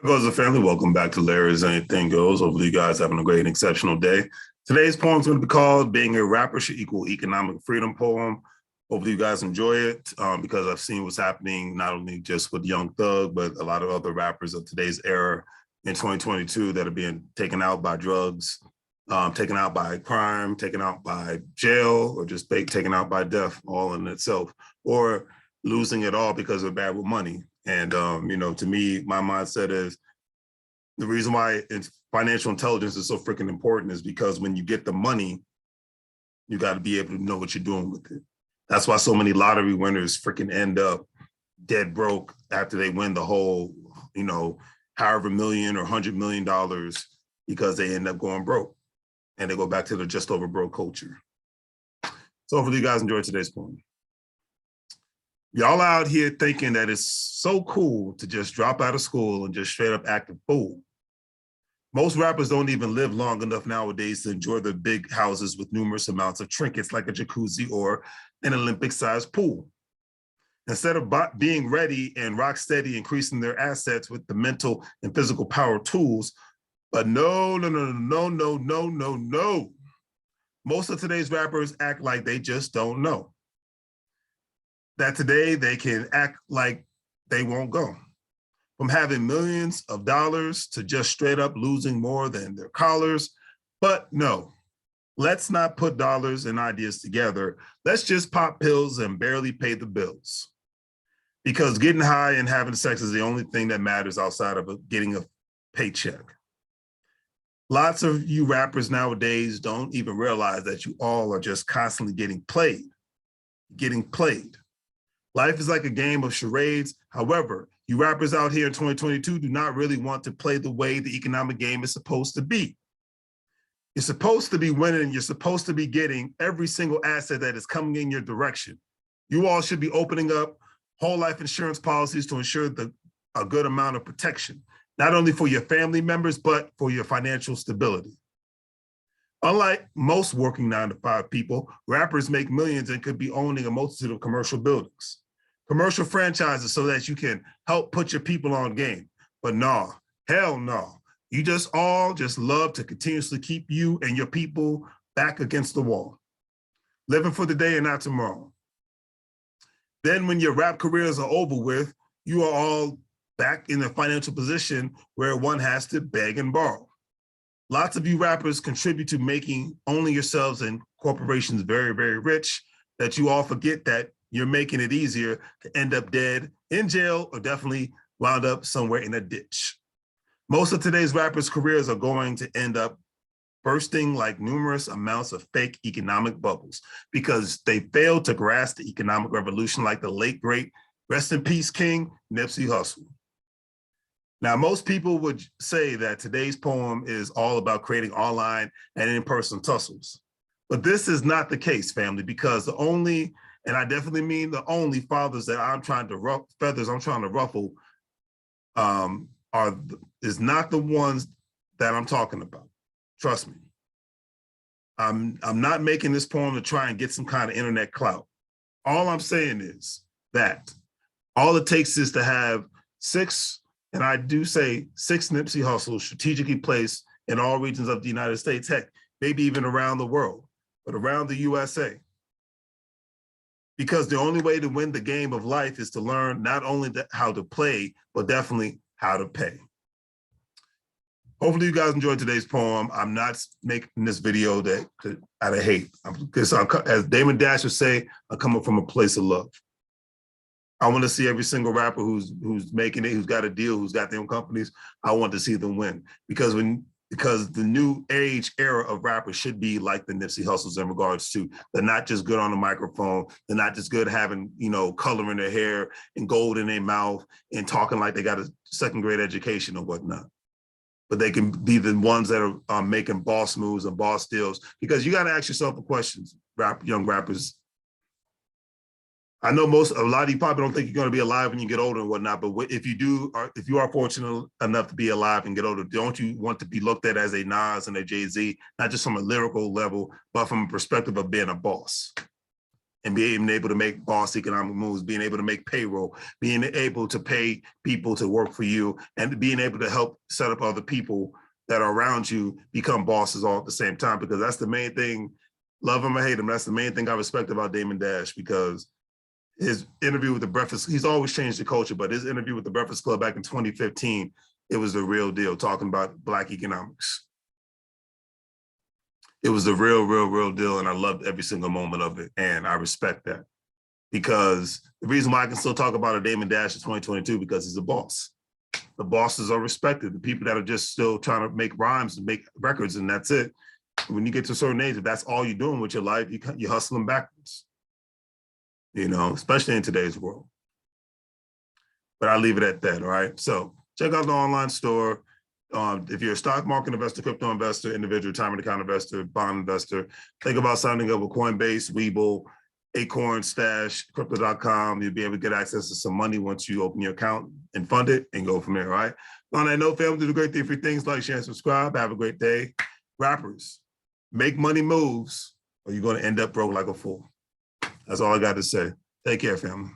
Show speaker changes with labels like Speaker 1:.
Speaker 1: Goes the family. Welcome back to Larry's Anything Goes. Hopefully you guys having a great and exceptional day. Today's poem is going to be called Being a Rapper Should Equal Economic Freedom poem. Hopefully you guys enjoy it because I've seen what's happening not only just with Young Thug, but a lot of other rappers of today's era in 2022 that are being taken out by drugs, taken out by crime, taken out by jail, or just taken out by death all in itself, or losing it all because they're bad with money. And, to me, my mindset is the reason why financial intelligence is so freaking important is because when you get the money, you got to be able to know what you're doing with it. That's why so many lottery winners freaking end up dead broke after they win the whole, however million or $100 million because they end up going broke and they go back to the just over broke culture. So hopefully you guys enjoyed today's poem. Y'all out here thinking that it's so cool to just drop out of school and just straight up act a fool. Most rappers don't even live long enough nowadays to enjoy their big houses with numerous amounts of trinkets like a jacuzzi or an Olympic-sized pool. Instead of being ready and rock steady, increasing their assets with the mental and physical power tools, but no. Most of today's rappers act like they just don't know. That today they can act like they won't go. From having millions of dollars to just straight up losing more than their collars. But no, let's not put dollars and ideas together. Let's just pop pills and barely pay the bills. Because getting high and having sex is the only thing that matters outside of getting a paycheck. Lots of you rappers nowadays don't even realize that you all are just constantly getting played. Life is like a game of charades. However, you rappers out here in 2022 do not really want to play the way the economic game is supposed to be. You're supposed to be winning and you're supposed to be getting every single asset that is coming in your direction. You all should be opening up whole life insurance policies to ensure a good amount of protection, not only for your family members, but for your financial stability. Unlike most working 9-to-5 people, rappers make millions and could be owning a multitude of commercial buildings, commercial franchises so that you can help put your people on game. But no, hell no. You just all love to continuously keep you and your people back against the wall, living for the day and not tomorrow. Then when your rap careers are over with, you are all back in a financial position where one has to beg and borrow. Lots of you rappers contribute to making only yourselves and corporations very, very rich, that you all forget that you're making it easier to end up dead, in jail, or definitely wound up somewhere in a ditch. Most of today's rappers' careers are going to end up bursting like numerous amounts of fake economic bubbles because they failed to grasp the economic revolution like the late, great, rest in peace king, Nipsey Hussle. Now, most people would say that today's poem is all about creating online and in-person tussles. But this is not the case, family, because the only, and I definitely mean the only feathers that I'm trying to ruffle is not the ones that I'm talking about. Trust me. I'm not making this poem to try and get some kind of internet clout. All I'm saying is that all it takes is to have six, and I do say 6 Nipsey Hussles strategically placed in all regions of the United States, heck, maybe even around the world, but around the USA. Because the only way to win the game of life is to learn not only how to play, but definitely how to pay. Hopefully you guys enjoyed today's poem. I'm not making this video out of hate. Because as Damon Dash would say, I'm coming from a place of love. I want to see every single rapper who's making it, who's got a deal, who's got their own companies. I want to see them win because the new age era of rappers should be like the Nipsey Hussles in regards to they're not just good on the microphone. They're not just good having, color in their hair and gold in their mouth and talking like they got a second grade education or whatnot. But they can be the ones that are making boss moves and boss deals, because you got to ask yourself the questions, young rappers. I know a lot of you probably don't think you're going to be alive when you get older and whatnot, but if you are fortunate enough to be alive and get older, don't you want to be looked at as a Nas and a Jay-Z, not just from a lyrical level, but from a perspective of being a boss? and being able to make boss economic moves, being able to make payroll, being able to pay people to work for you, and being able to help set up other people that are around you become bosses all at the same time, because that's the main thing. Love him or hate him, that's the main thing I respect about Damon Dash, because his interview with the Breakfast, he's always changed the culture, but his interview with the Breakfast Club back in 2015, it was the real deal, talking about Black economics. It was the real deal, and I loved every single moment of it, and I respect that. Because the reason why I can still talk about a Damon Dash in 2022, because he's a boss. The bosses are respected. The people that are just still trying to make rhymes and make records, and that's it. When you get to a certain age, if that's all you're doing with your life, you're hustling backwards. You know, especially in today's world. But I'll leave it at that, all right? So check out the online store. If you're a stock market investor, crypto investor, individual retirement account investor, bond investor, think about signing up with Coinbase, WEBULL, Acorn, Stash, Crypto.com. You'll be able to get access to some money once you open your account and fund it and go from there, all right? On that note, family, do the great thing for things. Like, share, and subscribe. Have a great day. Rappers, make money moves, or you're going to end up broke like a fool. That's all I got to say. Take care, family.